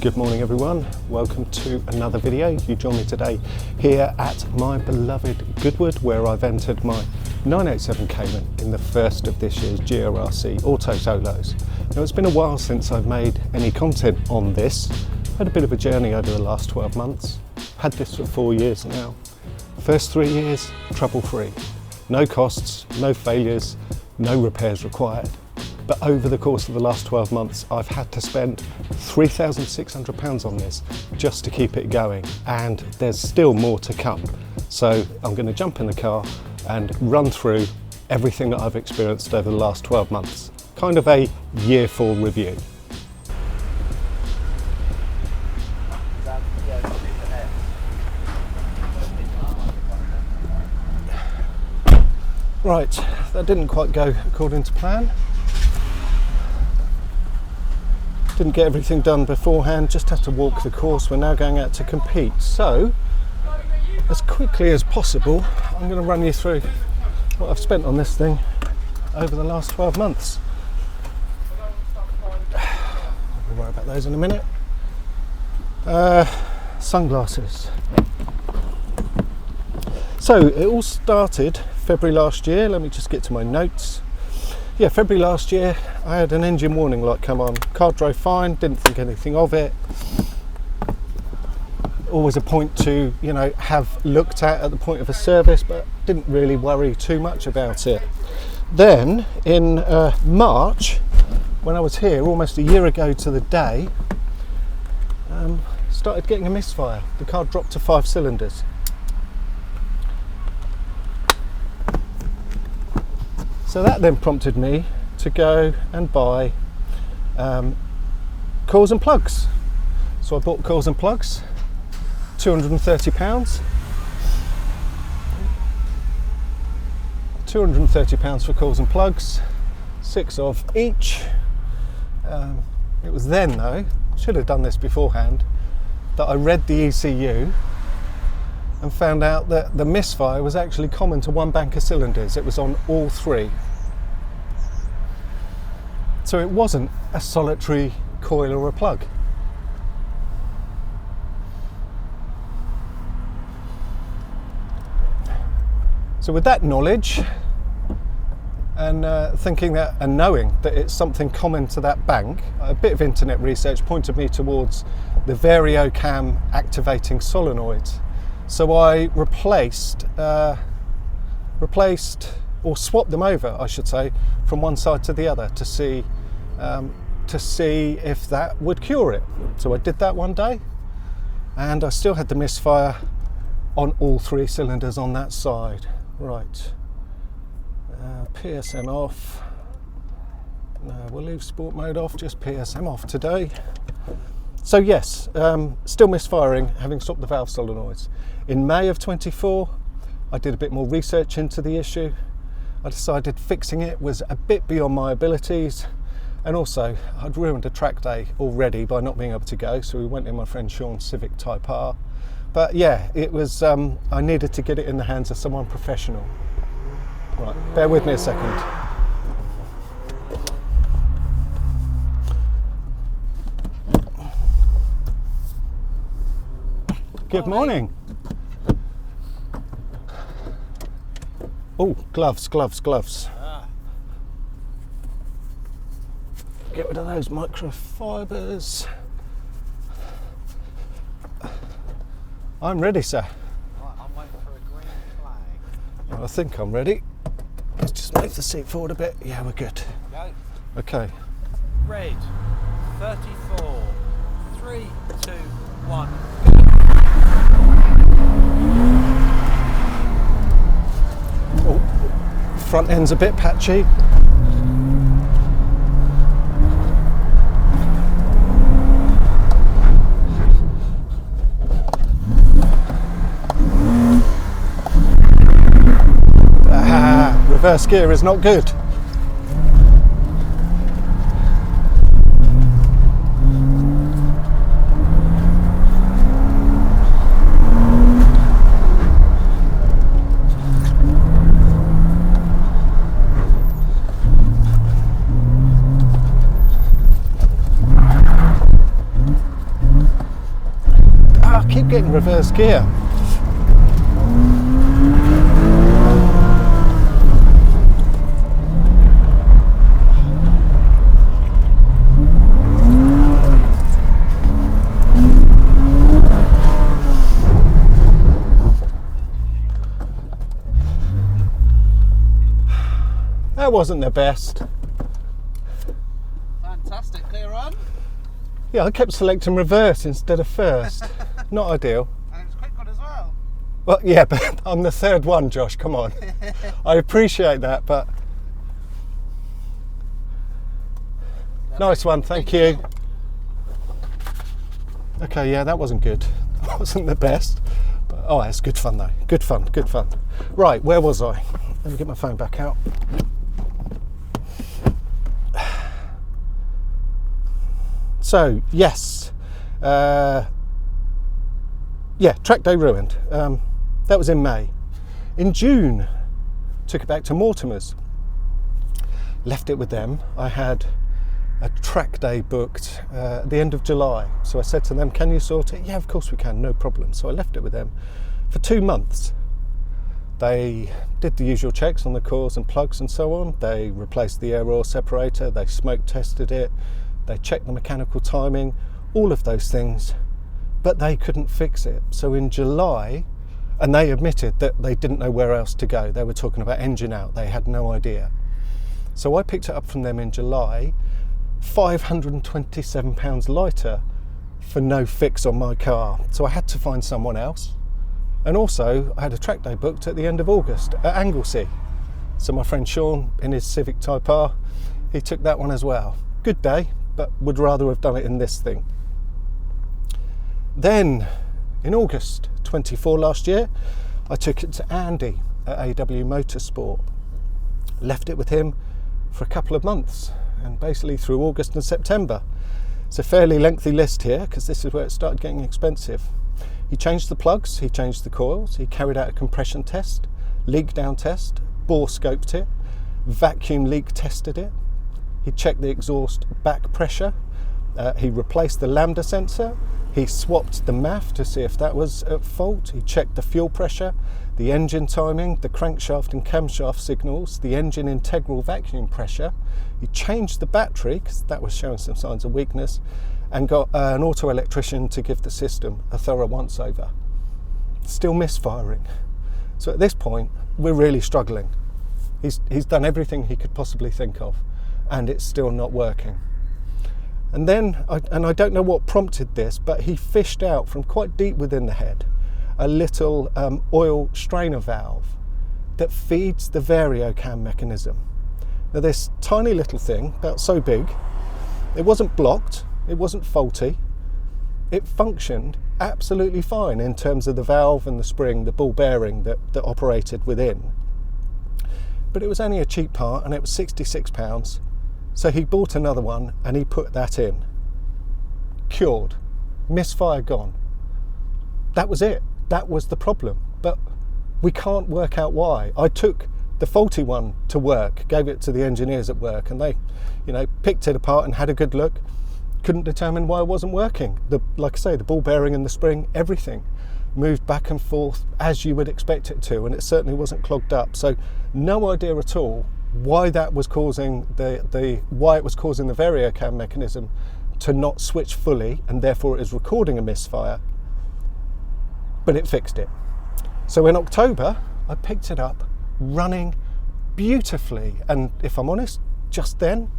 Good morning everyone, welcome to another video. You join me today here at my beloved Goodwood, where I've entered my 987 Cayman in the first of this year's GRRC Auto Solos. Now it's been a while since I've made any content on this. Had a bit of a journey over the last 12 months. Had this for 4 years now. First 3 years, trouble free. No costs, no failures, no repairs required. But over the course of the last 12 months, I've had to spend £3,600 on this just to keep it going. And there's still more to come. So I'm going to jump in the car and run through everything that I've experienced over the last 12 months. Kind of a year 4 review. Right, that didn't quite go according to plan. Didn't get everything done beforehand, just had to walk the course. We're now going out to compete. So, as quickly as possible, I'm going to run you through what I've spent on this thing over the last 12 months. We'll worry about those in a minute. Sunglasses. So, it all started February last year. Let me just get to my notes. Yeah, February last year, I had an engine warning light come on. Car drove fine, didn't think anything of it. Always a point to, have looked at the point of a service, but didn't really worry too much about it. Then, in March, when I was here, almost a year ago to the day, started getting a misfire. The car dropped to 5 cylinders. So that then prompted me to go and buy coils and plugs. So I bought coils and plugs, £230. £230 for coils and plugs, 6 of each. It was then though, should have done this beforehand, that I read the ECU and found out that the misfire was actually common to one bank of cylinders. It was on all 3. So it wasn't a solitary coil or a plug. So with that knowledge and thinking that and knowing that it's something common to that bank, a bit of internet research pointed me towards the Variocam activating solenoids. So I replaced or swapped them over, I should say, from one side to the other to see if that would cure it. So I did that one day, and I still had the misfire on all 3 cylinders on that side. Right, PSM off. No, we'll leave sport mode off, just PSM off today. So yes, still misfiring, having swapped the valve solenoids. In May of 24, I did a bit more research into the issue. I decided fixing it was a bit beyond my abilities, and also I'd ruined a track day already by not being able to go, so we went in my friend Sean's Civic Type R. But yeah, it was, I needed to get it in the hands of someone professional. Right, bear with me a second. Good morning. Oh, gloves. Get rid of those microfibers. I'm ready, sir. Right, I'm waiting for a green flag. I think I'm ready. Let's just move the seat forward a bit. Yeah, we're good. Go. Okay. Red. 34. 3, 2, 1. Oh, front end's a bit patchy. Reverse gear is not good. I keep getting reverse gear. That wasn't the best. Fantastic, clear on. Yeah, I kept selecting reverse instead of first. Not ideal. And it was a quick one as well. Well, yeah, but I'm the third one, Josh, come on. I appreciate that, but... Nice one, thank you. Okay, yeah, that wasn't good. That wasn't the best. But, oh, it's good fun though. Good fun, good fun. Right, where was I? Let me get my phone back out. So, yes. Yeah, track day ruined. That was in May. In June, took it back to Mortimers. Left it with them. I had a track day booked at the end of July. So I said to them, can you sort it? Yeah, of course we can, no problem. So I left it with them for 2 months. They did the usual checks on the coils and plugs and so on. They replaced the air oil separator. They smoke tested it. They checked the mechanical timing, all of those things, but they couldn't fix it. So in July, and they admitted that they didn't know where else to go. They were talking about engine out. They had no idea. So I picked it up from them in July, £527 lighter for no fix on my car. So I had to find someone else. And also I had a track day booked at the end of August at Anglesey. So my friend Sean in his Civic Type R, he took that one as well. Good day, but would rather have done it in this thing. Then in August 24 last year, I took it to Andy at AW Motorsport. Left it with him for a couple of months and basically through August and September. It's a fairly lengthy list here because this is where it started getting expensive. He changed the plugs, he changed the coils, he carried out a compression test, leak down test, bore scoped it, vacuum leak tested it. He checked the exhaust back pressure, he replaced the lambda sensor, he swapped the MAF to see if that was at fault, he checked the fuel pressure, the engine timing, the crankshaft and camshaft signals, the engine integral vacuum pressure. He changed the battery because that was showing some signs of weakness, and got an auto electrician to give the system a thorough once over. Still misfiring. So at this point, we're really struggling. He's done everything he could possibly think of, and it's still not working. And then, I don't know what prompted this, but he fished out from quite deep within the head a little oil strainer valve that feeds the Variocam mechanism. Now this tiny little thing, about so big, it wasn't blocked, it wasn't faulty, it functioned absolutely fine in terms of the valve and the spring, the ball bearing that operated within. But it was only a cheap part and it was £66. So he bought another one and he put that in. Cured. Misfire gone. That was it. That was the problem. But we can't work out why. I took the faulty one to work, gave it to the engineers at work, and they, picked it apart and had a good look. Couldn't determine why it wasn't working. Like I say, the ball bearing and the spring, everything moved back and forth as you would expect it to, and it certainly wasn't clogged up. So no idea at all why that was causing why it was causing the Variocam mechanism to not switch fully, and therefore it is recording a misfire. But it fixed it. So in October, I picked it up running beautifully, and if I'm honest, just then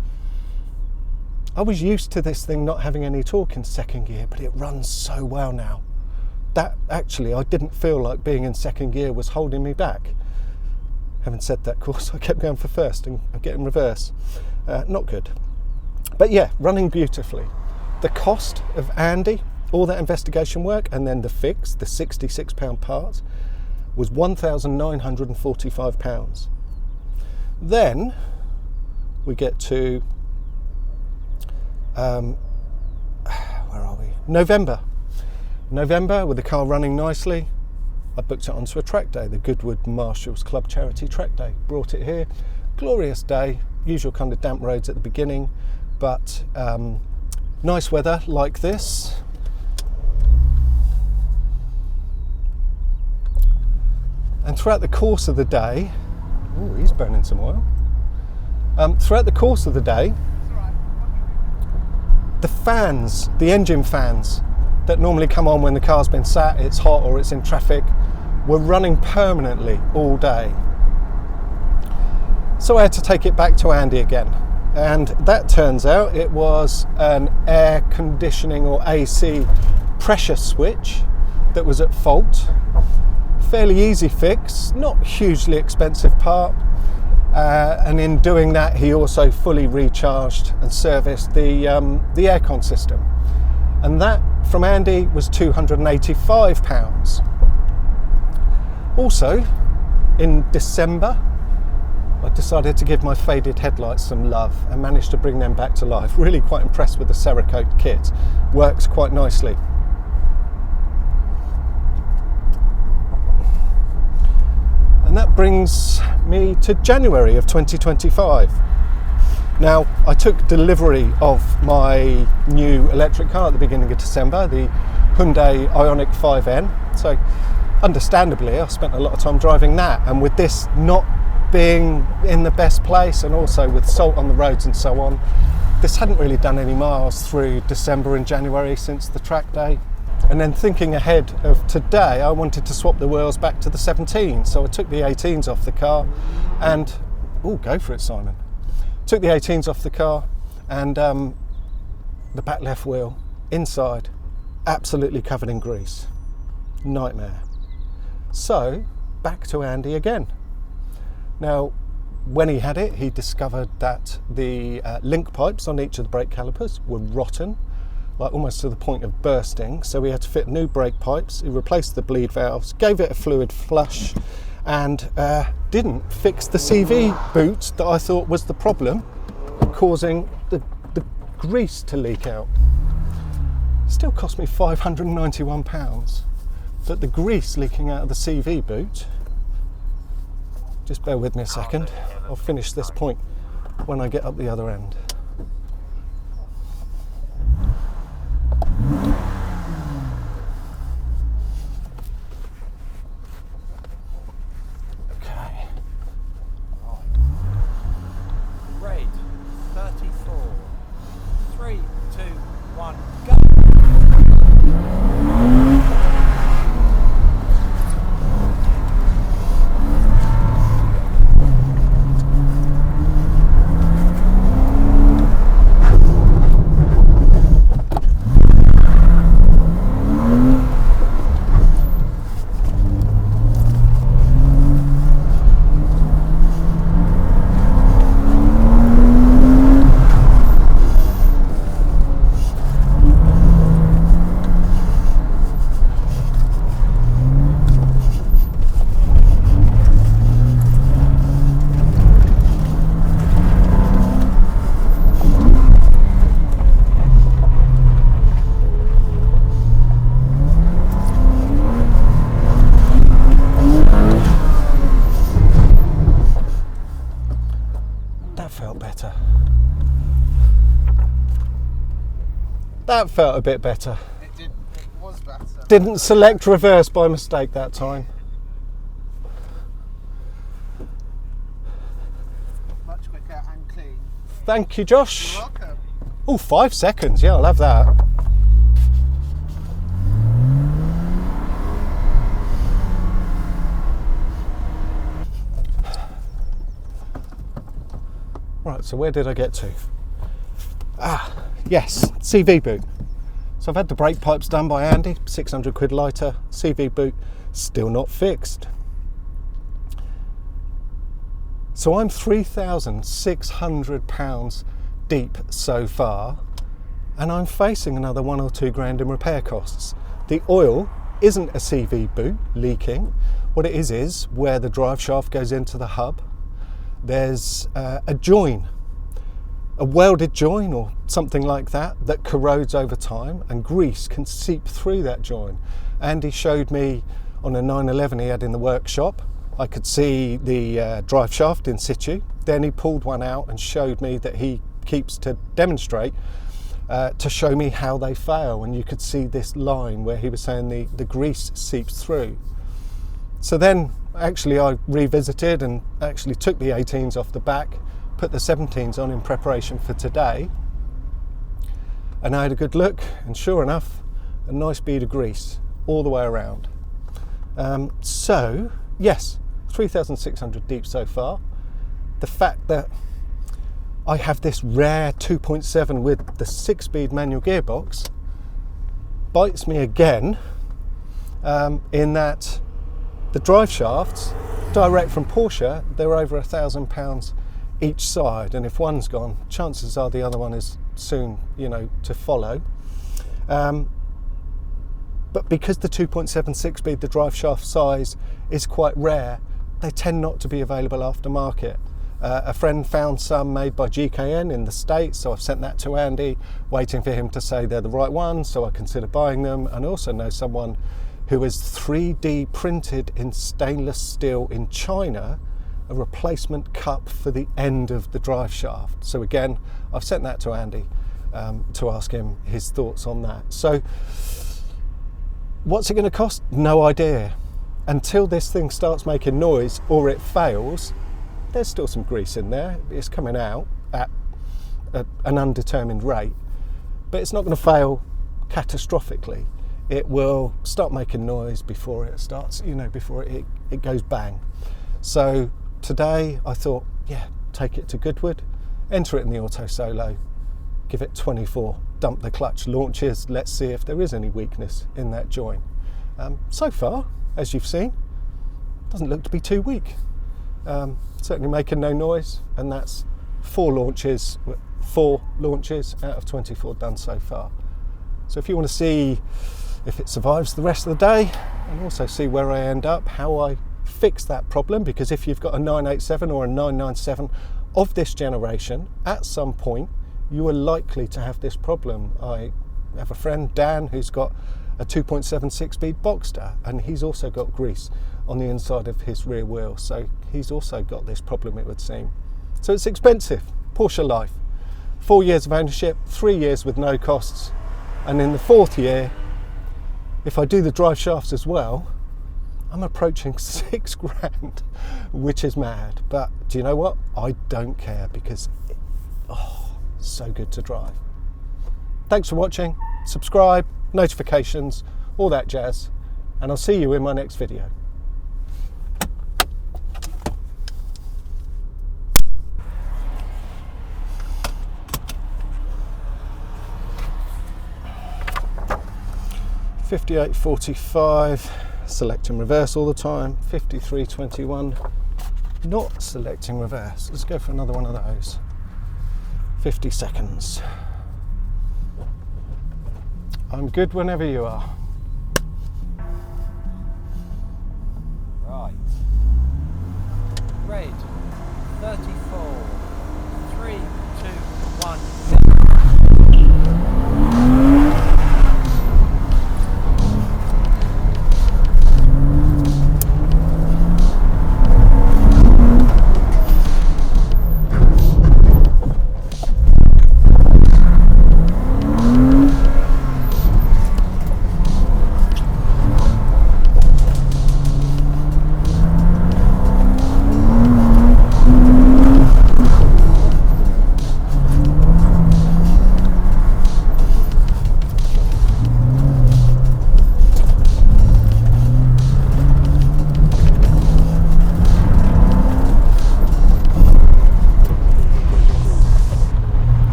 I was used to this thing not having any torque in second gear, but it runs so well now that actually I didn't feel like being in second gear was holding me back. Having said that, of course, I kept going for first and getting reverse. Not good. But yeah, running beautifully. The cost of Andy, all that investigation work, and then the fix, the £66 part, was £1,945. Then we get to, where are we? November, with the car running nicely. I booked it onto a track day, the Goodwood Marshals Club charity track day. Brought it here, glorious day, usual kind of damp roads at the beginning, but nice weather like this. And throughout the course of the day, oh, he's burning some oil. Throughout the course of the day, the fans, the engine fans that normally come on when the car's been sat, it's hot or it's in traffic, were running permanently all day. So I had to take it back to Andy again. And that turns out it was an air conditioning or AC pressure switch that was at fault. Fairly easy fix, not hugely expensive part. And in doing that, he also fully recharged and serviced the aircon system. And that, from Andy, was £285. Also, in December, I decided to give my faded headlights some love and managed to bring them back to life. Really quite impressed with the Cerakote kit. Works quite nicely. And that brings me to January of 2025. Now, I took delivery of my new electric car at the beginning of December, the Hyundai Ioniq 5N. So, understandably, I spent a lot of time driving that. And with this not being in the best place, and also with salt on the roads and so on, this hadn't really done any miles through December and January since the track day. And then thinking ahead of today, I wanted to swap the wheels back to the 17. So I took the 18s off the car and, oh, go for it, Simon. Took the 18s off the car and the back left wheel inside, absolutely covered in grease. Nightmare. So back to Andy again. Now, when he had it, he discovered that the link pipes on each of the brake calipers were rotten, like almost to the point of bursting. So we had to fit new brake pipes. He replaced the bleed valves, gave it a fluid flush, and didn't fix the CV boot that I thought was the problem, causing the grease to leak out. Still cost me £591, but the grease leaking out of the CV boot, just bear with me a second, I'll finish this point when I get up the other end. Okay. Red 34. 3, 2, 1, go. That felt a bit better. It was better. Didn't select reverse by mistake that time. Much quicker and clean. Thank you, Josh. You're welcome. Oh, 5 seconds. Yeah, I'll have that. Right, so where did I get to? Yes, CV boot. So I've had the brake pipes done by Andy, 600 quid lighter. CV boot, still not fixed. So I'm £3,600 deep so far, and I'm facing another 1 or 2 grand in repair costs. The oil isn't a CV boot leaking. What it is where the drive shaft goes into the hub, there's a join, a welded join or something like that, that corrodes over time, and grease can seep through that join. Andy showed me on a 911 he had in the workshop. I could see the drive shaft in situ. Then he pulled one out and showed me that he keeps to demonstrate, to show me how they fail. And you could see this line where he was saying the grease seeps through. So then actually I revisited and actually took the 18s off the back, put the 17s on in preparation for today, and I had a good look, and sure enough, a nice bead of grease all the way around. So yes, 3,600 deep so far. The fact that I have this rare 2.7 with the 6-speed manual gearbox bites me again, in that the drive shafts, direct from Porsche, they're over £1,000 each side, and if one's gone, chances are the other one is soon, to follow. But because the 2.7 6-speed, the drive shaft size is quite rare, they tend not to be available aftermarket. A friend found some made by GKN in the States, so I've sent that to Andy, waiting for him to say they're the right ones, so I consider buying them. And also know someone who has 3D printed in stainless steel in China a replacement cup for the end of the drive shaft. So again, I've sent that to Andy to ask him his thoughts on that. So what's it going to cost? No idea. Until this thing starts making noise or it fails, there's still some grease in there. It's coming out at an undetermined rate, but it's not going to fail catastrophically. It will start making noise before it starts, before it goes bang. So today I thought, yeah, take it to Goodwood, enter it in the Auto Solo, give it 24, dump the clutch launches, let's see if there is any weakness in that joint. So far, as you've seen, doesn't look to be too weak. Certainly making no noise, and that's 4 launches out of 24 done so far. So if you want to see if it survives the rest of the day, and also see where I end up, how I fix that problem, because if you've got a 987 or a 997 of this generation, at some point you are likely to have this problem. I have a friend, Dan, who's got a 2.7 6-speed Boxster, and he's also got grease on the inside of his rear wheel, so he's also got this problem, it would seem. So it's expensive. Porsche life. 4 years of ownership, 3 years with no costs, and in the 4th year, if I do the drive shafts as well, I'm approaching 6 grand, which is mad. But do you know what? I don't care, because so good to drive. Thanks for watching. Subscribe, notifications, all that jazz, and I'll see you in my next video. .58.45, selecting reverse all the time. 53.21, not selecting reverse. Let's go for another one of those. 50 seconds. I'm good whenever you are. Right. Red. 34. 3, 2, 1.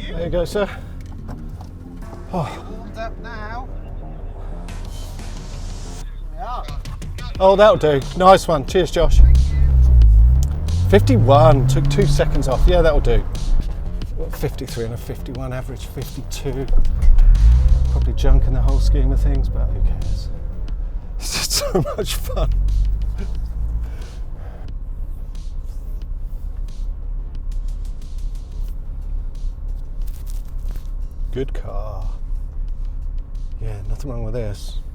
There you go, sir. Warmed up now. We are. Oh, that'll do. Nice one. Cheers, Josh. 51. Took 2 seconds off. Yeah, that'll do. 53 and a 51, average 52. Probably junk in the whole scheme of things, but who cares? It's just so much fun. Good car. Yeah, nothing wrong with this.